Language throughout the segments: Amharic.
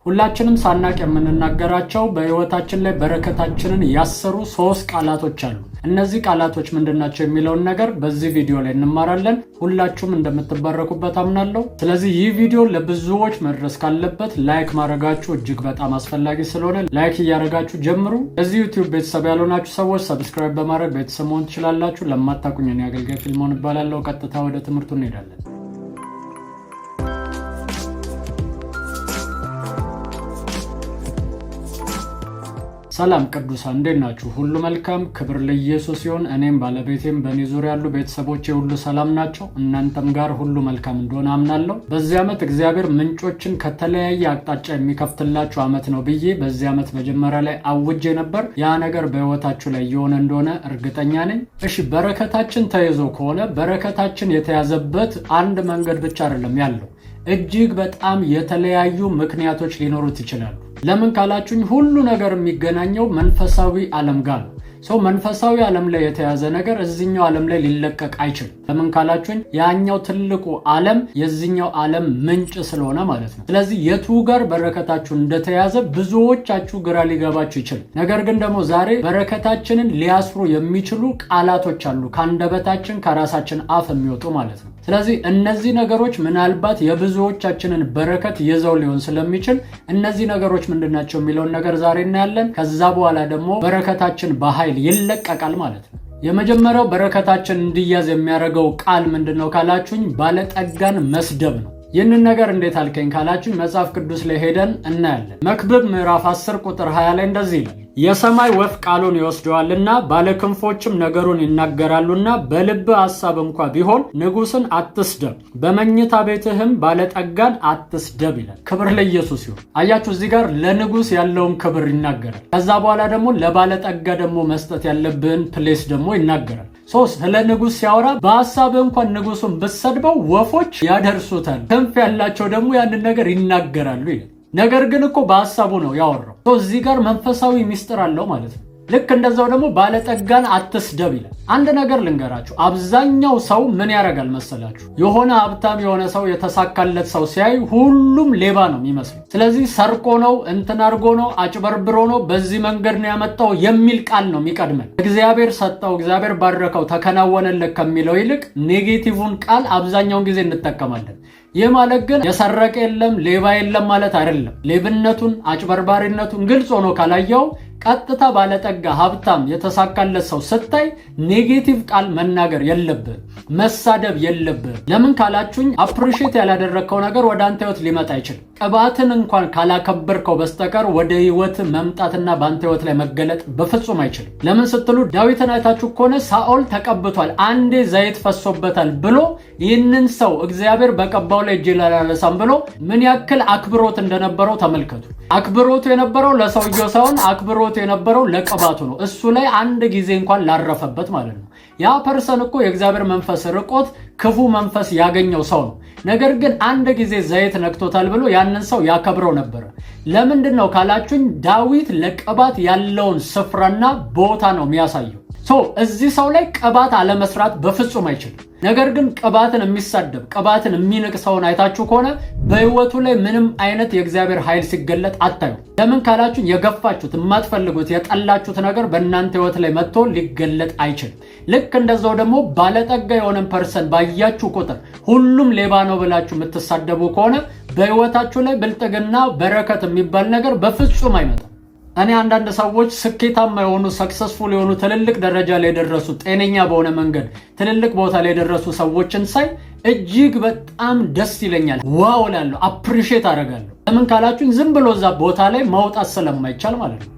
ሁላችንም ሳናቅ የምንናገራቸው በህይወታችን ላይ በረከታችንን ያሰሩ 3 ቃላቶች አሉ። እነዚህ ቃላቶች ምንድናቸው የሚለውን ነገር በዚህ ቪዲዮ ላይ እንማራለን። ሁላችሁም እንደምትባረኩበት አምናለሁ። ስለዚህ ይህ ቪዲዮ ለብዙዎች መድረስ ካለበት ላይክ ማድረጋችሁ እጅግ በጣም አስፈላጊ ስለሆነ ላይክ እያደረጋችሁ ጀምሩ። እዚህ ዩቲዩብ ቤተሰብ ያልሆናችሁ ሰዎች ሰብስክራይብ በማድረግ ቤተሰብ መሆን ትችላላችሁ። ለማታውቁኝ እኔ አገልጋይ ፊልሞን እባላለሁ። ቀጥታ ወደ ትምህርቱ እንሄዳለን። ሰላም ቅዱሳን እንዴት ናችሁ? ሁሉ መልካም፣ ክብር ለኢየሱስ ይሁን። እኔም ባለቤቴም በእኔ ዙሪያ ያሉ ቤተሰቦቼ ሁሉ ሰላም ናቸው። እናንተም ጋር ሁሉ መልካም እንደሆነ አምናለሁ። በዚህ ዓመት እግዚአብሔር ምንጮችን ከተለያየ አቅጣጫ የሚከፍትላችሁ ዓመት ነው ብዬ በዚህ ዓመት መጀመሪያ ላይ አውጄ ነበር። ያ ነገር በህይወታችሁ ላይ የሆነ እንደሆነ እርግጠኛ ነኝ። እሺ፣ በረከታችን ተይዞ ከሆነ በረከታችን የተያዘበት አንድ መንገድ ብቻ አይደለም ያለው፣ እጅግ በጣም የተለያዩ ምክንያቶች ሊኖሩት ይችላሉ። ለምን ካላችሁኝ ሁሉ ነገር የሚገናኘው መንፈሳዊ ዓለም ጋር ነው። ሰው መንፈሳዊ ዓለም ላይ የተያዘ ነገር እዚህኛው ዓለም ላይ ሊለቀቅ አይችልም። ለምን ካላችሁኝ ያኛው ትልቁ ዓለም የዚህኛው ዓለም ምንጭ ስለሆነ ማለት ነው። ስለዚህ የቱ ጋር በረከታችሁ እንደተያዘ ብዙዎቻችሁ ግራ ሊገባችሁ ይችላል። ነገር ግን ደግሞ ዛሬ በረከታችንን ሊያስሩ የሚችሉ ቃላቶች አሉ፣ ከአንደበታችን ከራሳችን አፍ የሚወጡ ማለት ነው። ስለዚህ እነዚህ ነገሮች ምናልባት የብዙዎቻችንን በረከት ይዘው ሊሆን ስለሚችል እነዚህ ነገሮች ምንድናቸው የሚለውን ነገር ዛሬ እናያለን። ከዛ በኋላ ደግሞ በረከታችን በኃይል ይለቀቃል ማለት ነው። የመጀመሪያው በረከታችን እንዲያዝ የሚያደርገው ቃል ምንድነው ካላችሁኝ ባለጠጋን መስደብ ነው። ይህንን ነገር እንዴት አልከኝ ካላችሁኝ መጽሐፍ ቅዱስ ላይ ሄደን እናያለን። መክብብ ምዕራፍ 10 ቁጥር 20 ላይ እንደዚህ ይላል፣ የሰማይ ወፍ ቃሉን ይወስደዋልና ባለክንፎችም ነገሩን ይናገራሉና በልብ ሐሳብ እንኳ ቢሆን ንጉሥን አትስደብ፣ በመኝታ ቤትህም ባለጠጋን አትስደብ ይላል። ክብር ለኢየሱስ ይሁን። አያችሁ፣ እዚህ ጋር ለንጉሥ ያለውን ክብር ይናገራል። ከዛ በኋላ ደግሞ ለባለጠጋ ደግሞ መስጠት ያለብን ፕሌስ ደግሞ ይናገራል። ስለ ንጉሥ ሲያወራ በሐሳብ እንኳን ንጉሱን ብትሰድበው ወፎች ያደርሱታል፣ ክንፍ ያላቸው ደግሞ ያንን ነገር ይናገራሉ ይላል። ነገር ግን እኮ በሐሳቡ ነው ያወራው። እዚህ ጋር መንፈሳዊ ሚስጥር አለው ማለት ነው። ልክ እንደዛው ደግሞ ባለጠጋን አትስደብ ይላል። አንድ ነገር ልንገራችሁ፣ አብዛኛው ሰው ምን ያደርጋል መሰላችሁ? የሆነ ሀብታም የሆነ ሰው የተሳካለት ሰው ሲያይ ሁሉም ሌባ ነው የሚመስለው። ስለዚህ ሰርቆ ነው፣ እንትን አድርጎ ነው፣ አጭበርብሮ ነው፣ በዚህ መንገድ ነው ያመጣው የሚል ቃል ነው የሚቀድመን። እግዚአብሔር ሰጠው፣ እግዚአብሔር ባረከው፣ ተከናወነለት ከሚለው ይልቅ ኔጌቲቭን ቃል አብዛኛውን ጊዜ እንጠቀማለን። ይህ ማለት ግን የሰረቀ የለም ሌባ የለም ማለት አይደለም። ሌብነቱን አጭበርባሪነቱን ግልጽ ሆኖ ካላየው ቀጥታ ባለጠጋ ሀብታም የተሳካለት ሰው ስታይ ኔጌቲቭ ቃል መናገር የለብህ፣ መሳደብ የለብህ። ለምን ካላችሁኝ አፕሪሼት ያላደረግከው ነገር ወደ አንተ ህይወት ሊመጣ አይችልም። ቅባትን እንኳን ካላከበርከው በስተቀር ወደ ህይወት መምጣትና በአንተ ህይወት ላይ መገለጥ በፍጹም አይችልም። ለምን ስትሉ ዳዊትን አይታችሁ ከሆነ ሳኦል ተቀብቷል፣ አንዴ ዘይት ፈሶበታል ብሎ ይህንን ሰው እግዚአብሔር በቀባው ላይ እጄ ላላነሳም ብሎ ምን ያክል አክብሮት እንደነበረው ተመልከቱ። አክብሮቱ የነበረው ለሰውየው ሳይሆን አክብሮቱ የነበረው ለቅባቱ ነው። እሱ ላይ አንድ ጊዜ እንኳን ላረፈበት ማለት ነው። ያ ፐርሰን እኮ የእግዚአብሔር መንፈስ ርቆት ክፉ መንፈስ ያገኘው ሰው ነው። ነገር ግን አንድ ጊዜ ዘይት ነክቶታል ብሎ ያንን ሰው ያከብረው ነበር። ለምንድን ነው ካላችሁኝ ዳዊት ለቅባት ያለውን ስፍራና ቦታ ነው የሚያሳየው። እዚህ ሰው ላይ ቅባት አለመስራት በፍጹም አይችልም። ነገር ግን ቅባትን የሚሳደብ ቅባትን የሚንቅ ሰውን አይታችሁ ከሆነ በህይወቱ ላይ ምንም አይነት የእግዚአብሔር ኃይል ሲገለጥ አታዩ። ለምን ካላችሁኝ የገፋችሁት የማትፈልጉት የጠላችሁት ነገር በእናንተ ህይወት ላይ መጥቶ ሊገለጥ አይችልም። ልክ እንደዛው ደግሞ ባለጠጋ የሆነን ፐርሰን ባያችሁ ቁጥር ሁሉም ሌባ ነው ብላችሁ የምትሳደቡ ከሆነ በህይወታችሁ ላይ ብልጥግና በረከት የሚባል ነገር በፍጹም አይመጣም። እኔ አንዳንድ ሰዎች ስኬታማ የሆኑ ሰክሰስፉል የሆኑ ትልልቅ ደረጃ ላይ የደረሱ ጤነኛ በሆነ መንገድ ትልልቅ ቦታ ላይ የደረሱ ሰዎችን ሳይ እጅግ በጣም ደስ ይለኛል። ዋው እላለሁ፣ አፕሪሼት አደርጋለሁ። ለምን ካላችሁኝ ዝም ብሎ እዛ ቦታ ላይ ማውጣት ስለማይቻል ማለት ነው።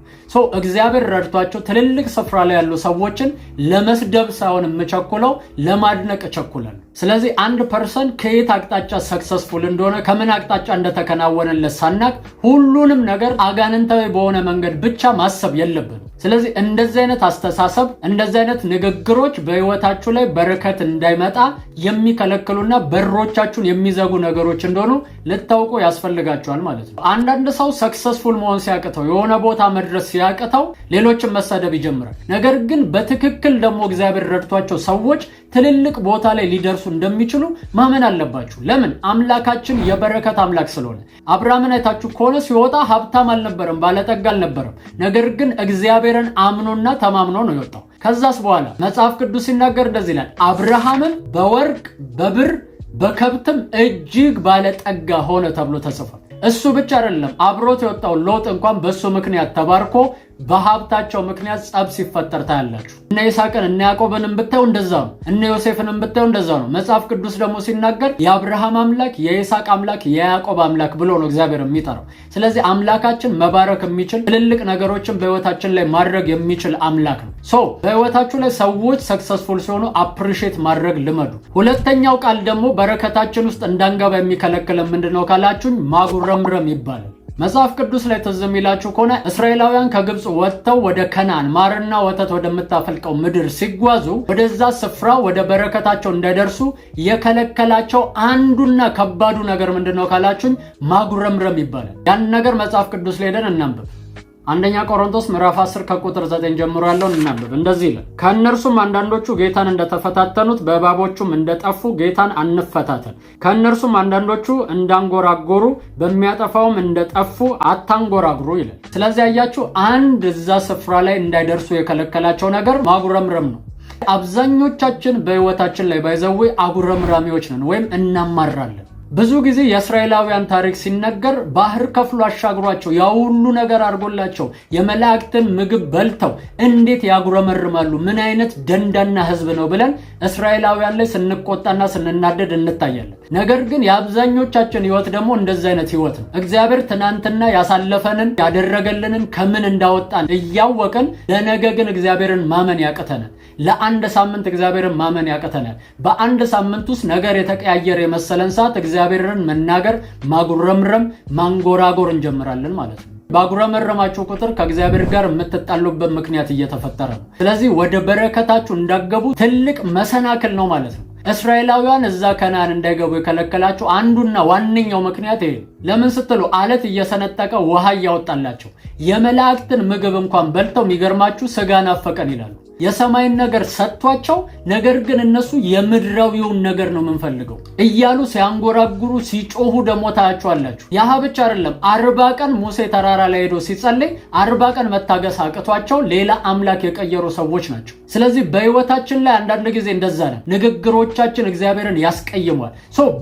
እግዚአብሔር ረድቷቸው ትልልቅ ስፍራ ላይ ያሉ ሰዎችን ለመስደብ ሳይሆን የምቸኩለው ለማድነቅ እቸኩላለሁ። ስለዚህ አንድ ፐርሰን ከየት አቅጣጫ ሰክሰስፉል እንደሆነ ከምን አቅጣጫ እንደተከናወነለት ሳናቅ ሁሉንም ነገር አጋንንታዊ በሆነ መንገድ ብቻ ማሰብ የለብንም። ስለዚህ እንደዚህ አይነት አስተሳሰብ እንደዚህ አይነት ንግግሮች በህይወታችሁ ላይ በረከት እንዳይመጣ የሚከለክሉና በሮቻችሁን የሚዘጉ ነገሮች እንደሆኑ ልታውቁ ያስፈልጋቸዋል ማለት ነው። አንዳንድ ሰው ሰክሰስፉል መሆን ሲያቅተው የሆነ ቦታ መድረስ ሲያቅተው ሌሎችን መሰደብ ይጀምራል። ነገር ግን በትክክል ደግሞ እግዚአብሔር ረድቷቸው ሰዎች ትልልቅ ቦታ ላይ ሊደርሱ እንደሚችሉ ማመን አለባችሁ። ለምን? አምላካችን የበረከት አምላክ ስለሆነ። አብርሃምን አይታችሁ ከሆነ ሲወጣ ሀብታም አልነበረም፣ ባለጠጋ አልነበረም። ነገር ግን እግዚአብሔርን አምኖና ተማምኖ ነው የወጣው። ከዛስ በኋላ መጽሐፍ ቅዱስ ሲናገር እንደዚህ ይላል፣ አብርሃምም በወርቅ በብር በከብትም እጅግ ባለጠጋ ሆነ ተብሎ ተጽፏል። እሱ ብቻ አይደለም፣ አብሮት የወጣው ሎጥ እንኳን በሱ ምክንያት ተባርኮ በሀብታቸው ምክንያት ጸብ ሲፈጠር ታያላችሁ። እነ ይስሐቅን እነ ያዕቆብንም ብታዩ እንደዛው ነው። እነ ዮሴፍንም ብታዩ እንደዛው ነው። መጽሐፍ ቅዱስ ደግሞ ሲናገር የአብርሃም አምላክ የይስሐቅ አምላክ የያዕቆብ አምላክ ብሎ ነው እግዚአብሔር የሚጠራው። ስለዚህ አምላካችን መባረክ የሚችል ትልልቅ ነገሮችን በህይወታችን ላይ ማድረግ የሚችል አምላክ ነው። በህይወታችሁ ላይ ሰዎች ሰክሰስፉል ሲሆኑ አፕሪሼት ማድረግ ልመዱ። ሁለተኛው ቃል ደግሞ በረከታችን ውስጥ እንዳንገባ የሚከለክለን ምንድነው ካላችሁኝ ማጉረምረም ይባላል። መጽሐፍ ቅዱስ ላይ ትዝ የሚላችሁ ከሆነ እስራኤላውያን ከግብፅ ወጥተው ወደ ከነዓን ማርና ወተት ወደምታፈልቀው ምድር ሲጓዙ ወደዛ ስፍራ ወደ በረከታቸው እንዳይደርሱ የከለከላቸው አንዱና ከባዱ ነገር ምንድነው ካላችሁኝ ማጉረምረም ይባላል። ያን ነገር መጽሐፍ ቅዱስ ላይ ሄደን እናንብብ። አንደኛ ቆሮንቶስ ምዕራፍ 10 ከቁጥር 9 ጀምሮ ያለውን እናንብብ። እንደዚህ ይላል፣ ከእነርሱም አንዳንዶቹ ጌታን እንደተፈታተኑት በእባቦቹም እንደጠፉ ጌታን አንፈታተን። ከእነርሱም አንዳንዶቹ እንዳንጎራጎሩ በሚያጠፋውም እንደጠፉ አታንጎራጉሩ ይላል። ስለዚህ ያያችሁ አንድ እዛ ስፍራ ላይ እንዳይደርሱ የከለከላቸው ነገር ማጉረምረም ነው። አብዛኞቻችን በህይወታችን ላይ ባይዘዌ አጉረምራሚዎች ነን ወይም እናማራለን። ብዙ ጊዜ የእስራኤላውያን ታሪክ ሲነገር ባህር ከፍሎ አሻግሯቸው ያ ሁሉ ነገር አድርጎላቸው የመላእክትን ምግብ በልተው እንዴት ያጉረመርማሉ? ምን አይነት ደንዳና ህዝብ ነው ብለን እስራኤላውያን ላይ ስንቆጣና ስንናደድ እንታያለን። ነገር ግን የአብዛኞቻችን ህይወት ደግሞ እንደዚህ አይነት ህይወት ነው። እግዚአብሔር ትናንትና ያሳለፈንን ያደረገልንን ከምን እንዳወጣን እያወቅን ለነገ ግን እግዚአብሔርን ማመን ያቅተናል። ለአንድ ሳምንት እግዚአብሔርን ማመን ያቅተናል። በአንድ ሳምንት ውስጥ ነገር የተቀያየረ የመሰለን ሰዓት እግዚአብሔርን መናገር፣ ማጉረምረም፣ ማንጎራጎር እንጀምራለን ማለት ነው። ባጉረመረማችሁ ቁጥር ከእግዚአብሔር ጋር የምትጣሉበት ምክንያት እየተፈጠረ ነው። ስለዚህ ወደ በረከታችሁ እንዳገቡ ትልቅ መሰናክል ነው ማለት ነው። እስራኤላውያን እዛ ከነዓን እንዳይገቡ የከለከላቸው አንዱና ዋነኛው ምክንያት ይሄ። ለምን ስትሉ አለት እየሰነጠቀ ውሃ እያወጣላቸው የመላእክትን ምግብ እንኳን በልተው የሚገርማችሁ ስጋ ናፈቀን ይላሉ። የሰማይን ነገር ሰጥቷቸው ነገር ግን እነሱ የምድራዊውን ነገር ነው የምንፈልገው እያሉ ሲያንጎራጉሩ ሲጮሁ ደግሞ ታያቸዋላችሁ። ያህ ብቻ አይደለም፣ 40 ቀን ሙሴ ተራራ ላይ ሄዶ ሲጸልይ 40 ቀን መታገስ አቅቷቸው ሌላ አምላክ የቀየሩ ሰዎች ናቸው። ስለዚህ በህይወታችን ላይ አንዳንድ ጊዜ እንደዛ ነው። ንግግሮቻችን እግዚአብሔርን ያስቀይሟል።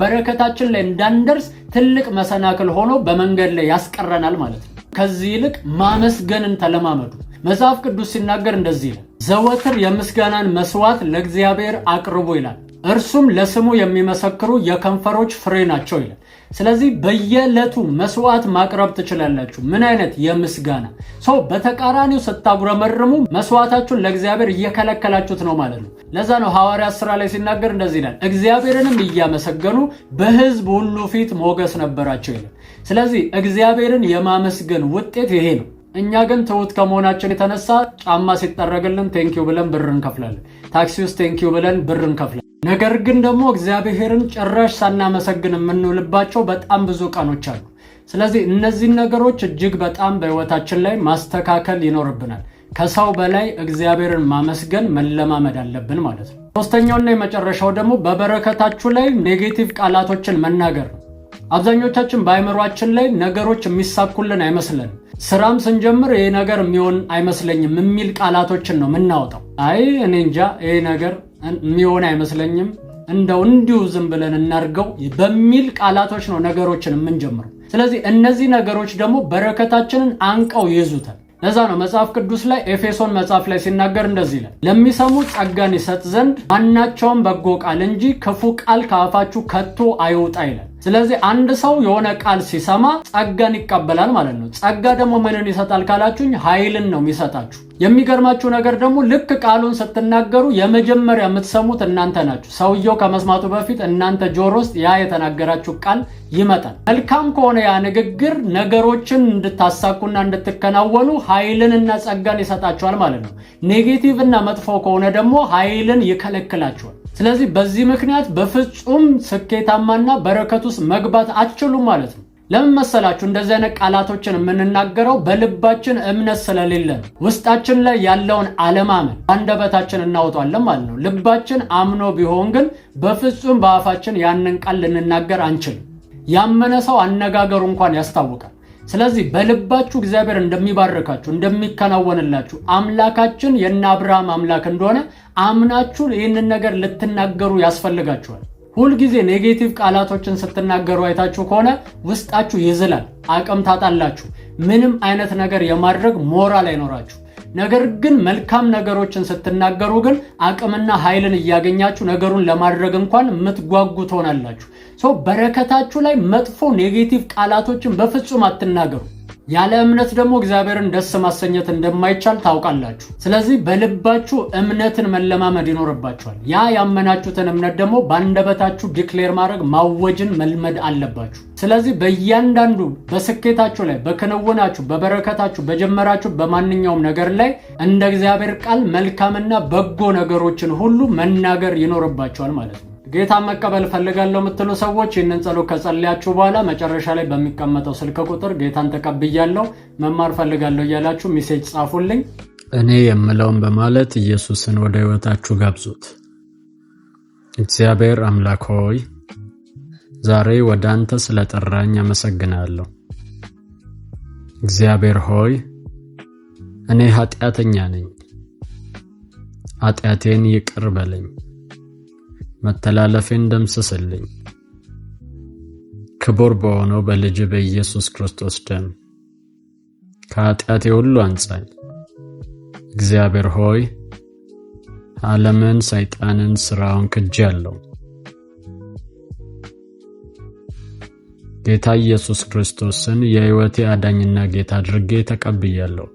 በረከታችን ላይ እንዳንደርስ ትልቅ መሰናክል ሆኖ በመንገድ ላይ ያስቀረናል ማለት ነው። ከዚህ ይልቅ ማመስገንን ተለማመዱ። መጽሐፍ ቅዱስ ሲናገር እንደዚህ ይላል፣ ዘወትር የምስጋናን መስዋዕት ለእግዚአብሔር አቅርቡ ይላል፣ እርሱም ለስሙ የሚመሰክሩ የከንፈሮች ፍሬ ናቸው ይላል። ስለዚህ በየዕለቱ መስዋዕት ማቅረብ ትችላላችሁ። ምን አይነት የምስጋና በተቃራኒው ስታጉረመርሙ መስዋዕታችሁን ለእግዚአብሔር እየከለከላችሁት ነው ማለት ነው። ለዛ ነው ሐዋርያት ሥራ ላይ ሲናገር እንደዚህ ይላል፣ እግዚአብሔርንም እያመሰገኑ በሕዝብ ሁሉ ፊት ሞገስ ነበራቸው ይላል። ስለዚህ እግዚአብሔርን የማመስገን ውጤት ይሄ ነው። እኛ ግን ትሁት ከመሆናችን የተነሳ ጫማ ሲጠረግልን ቴንኪው ብለን ብር እንከፍላለን። ታክሲ ውስጥ ቴንኪው ብለን ብር እንከፍላለን። ነገር ግን ደግሞ እግዚአብሔርን ጭራሽ ሳናመሰግን የምንውልባቸው በጣም ብዙ ቀኖች አሉ። ስለዚህ እነዚህን ነገሮች እጅግ በጣም በህይወታችን ላይ ማስተካከል ይኖርብናል። ከሰው በላይ እግዚአብሔርን ማመስገን መለማመድ አለብን ማለት ነው። ሶስተኛውና የመጨረሻው ደግሞ በበረከታችሁ ላይ ኔጌቲቭ ቃላቶችን መናገር ነው። አብዛኞቻችን በአይምሯችን ላይ ነገሮች የሚሳኩልን አይመስለን። ስራም ስንጀምር ይሄ ነገር የሚሆን አይመስለኝም የሚል ቃላቶችን ነው የምናወጣው። አይ እኔ እንጃ ይሄ ነገር የሚሆን አይመስለኝም፣ እንደው እንዲሁ ዝም ብለን እናርገው በሚል ቃላቶች ነው ነገሮችን የምንጀምረው። ስለዚህ እነዚህ ነገሮች ደግሞ በረከታችንን አንቀው ይይዙታል። ለዛ ነው መጽሐፍ ቅዱስ ላይ ኤፌሶን መጽሐፍ ላይ ሲናገር እንደዚህ ይላል፣ ለሚሰሙ ጸጋን ይሰጥ ዘንድ ማናቸውም በጎ ቃል እንጂ ክፉ ቃል ከአፋችሁ ከቶ አይውጣ ይላል። ስለዚህ አንድ ሰው የሆነ ቃል ሲሰማ ጸጋን ይቀበላል ማለት ነው። ጸጋ ደግሞ ምንን ይሰጣል ካላችሁኝ ኃይልን ነው የሚሰጣችሁ። የሚገርማችሁ ነገር ደግሞ ልክ ቃሉን ስትናገሩ የመጀመሪያ የምትሰሙት እናንተ ናችሁ። ሰውየው ከመስማቱ በፊት እናንተ ጆሮ ውስጥ ያ የተናገራችሁ ቃል ይመጣል። መልካም ከሆነ ያ ንግግር ነገሮችን እንድታሳኩና እንድትከናወኑ ኃይልንና ጸጋን ይሰጣችኋል ማለት ነው። ኔጌቲቭ እና መጥፎ ከሆነ ደግሞ ኃይልን ይከለክላችኋል። ስለዚህ በዚህ ምክንያት በፍጹም ስኬታማና በረከት ውስጥ መግባት አትችሉም ማለት ነው። ለምን መሰላችሁ እንደዚህ አይነት ቃላቶችን የምንናገረው? በልባችን እምነት ስለሌለን ውስጣችን ላይ ያለውን አለማመን አንደበታችን እናወጣለን ማለት ነው። ልባችን አምኖ ቢሆን ግን በፍጹም በአፋችን ያንን ቃል ልንናገር አንችልም። ያመነ ሰው አነጋገሩ እንኳን ያስታውቃል። ስለዚህ በልባችሁ እግዚአብሔር እንደሚባርካችሁ እንደሚከናወንላችሁ አምላካችን የእነ አብርሃም አምላክ እንደሆነ አምናችሁ ይህንን ነገር ልትናገሩ ያስፈልጋችኋል። ሁልጊዜ ኔጌቲቭ ቃላቶችን ስትናገሩ አይታችሁ ከሆነ ውስጣችሁ ይዝላል፣ አቅም ታጣላችሁ፣ ምንም አይነት ነገር የማድረግ ሞራል አይኖራችሁ። ነገር ግን መልካም ነገሮችን ስትናገሩ ግን አቅምና ኃይልን እያገኛችሁ ነገሩን ለማድረግ እንኳን የምትጓጉ ትሆናላችሁ። በረከታችሁ ላይ መጥፎ ኔጌቲቭ ቃላቶችን በፍጹም አትናገሩ። ያለ እምነት ደግሞ እግዚአብሔርን ደስ ማሰኘት እንደማይቻል ታውቃላችሁ። ስለዚህ በልባችሁ እምነትን መለማመድ ይኖርባችኋል። ያ ያመናችሁትን እምነት ደግሞ በአንደበታችሁ ዲክሌር ማድረግ ማወጅን መልመድ አለባችሁ። ስለዚህ በእያንዳንዱ በስኬታችሁ ላይ፣ በክንውናችሁ፣ በበረከታችሁ፣ በጀመራችሁ በማንኛውም ነገር ላይ እንደ እግዚአብሔር ቃል መልካምና በጎ ነገሮችን ሁሉ መናገር ይኖርባችኋል ማለት ነው። ጌታ መቀበል ፈልጋለሁ የምትሉ ሰዎች ይህንን ጸሎት ከጸለያችሁ በኋላ መጨረሻ ላይ በሚቀመጠው ስልክ ቁጥር ጌታን ተቀብያለሁ መማር ፈልጋለሁ እያላችሁ ሜሴጅ ጻፉልኝ። እኔ የምለውን በማለት ኢየሱስን ወደ ሕይወታችሁ ጋብዙት። እግዚአብሔር አምላክ ሆይ ዛሬ ወደ አንተ ስለጠራኝ አመሰግናለሁ። እግዚአብሔር ሆይ እኔ ኃጢአተኛ ነኝ፣ ኃጢአቴን ይቅር በለኝ፣ መተላለፌን ደምስስልኝ። ክቡር በሆነው በልጅ በኢየሱስ ክርስቶስ ደም ከኃጢአቴ ሁሉ አንጻኝ። እግዚአብሔር ሆይ ዓለምን፣ ሰይጣንን፣ ሥራውን ክጄአለሁ። ጌታ ኢየሱስ ክርስቶስን የሕይወቴ አዳኝና ጌታ አድርጌ ተቀብያለሁ።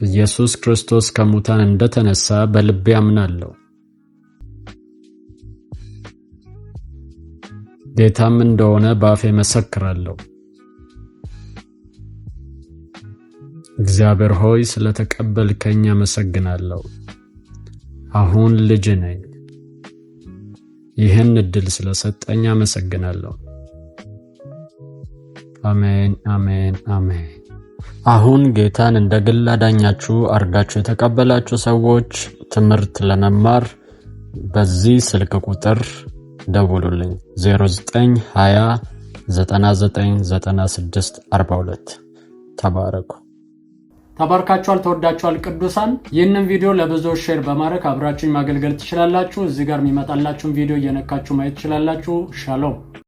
ኢየሱስ ክርስቶስ ከሙታን እንደተነሳ በልቤ አምናለሁ። ጌታም እንደሆነ በአፌ መሰክራለሁ። እግዚአብሔር ሆይ ስለተቀበልከኝ አመሰግናለሁ። አሁን ልጅ ነኝ። ይህን ዕድል ስለሰጠኝ አመሰግናለሁ። አሜን፣ አሜን፣ አሜን። አሁን ጌታን እንደ ግል አዳኛችሁ አርጋችሁ የተቀበላችሁ ሰዎች ትምህርት ለመማር በዚህ ስልክ ቁጥር ደውሉልኝ 0920999642 ተባረኩ። ተባርካችኋል፣ ተወዳችኋል ቅዱሳን። ይህንን ቪዲዮ ለብዙዎች ሼር በማድረግ አብራችሁኝ ማገልገል ትችላላችሁ። እዚህ ጋር የሚመጣላችሁን ቪዲዮ እየነካችሁ ማየት ትችላላችሁ። ሻሎም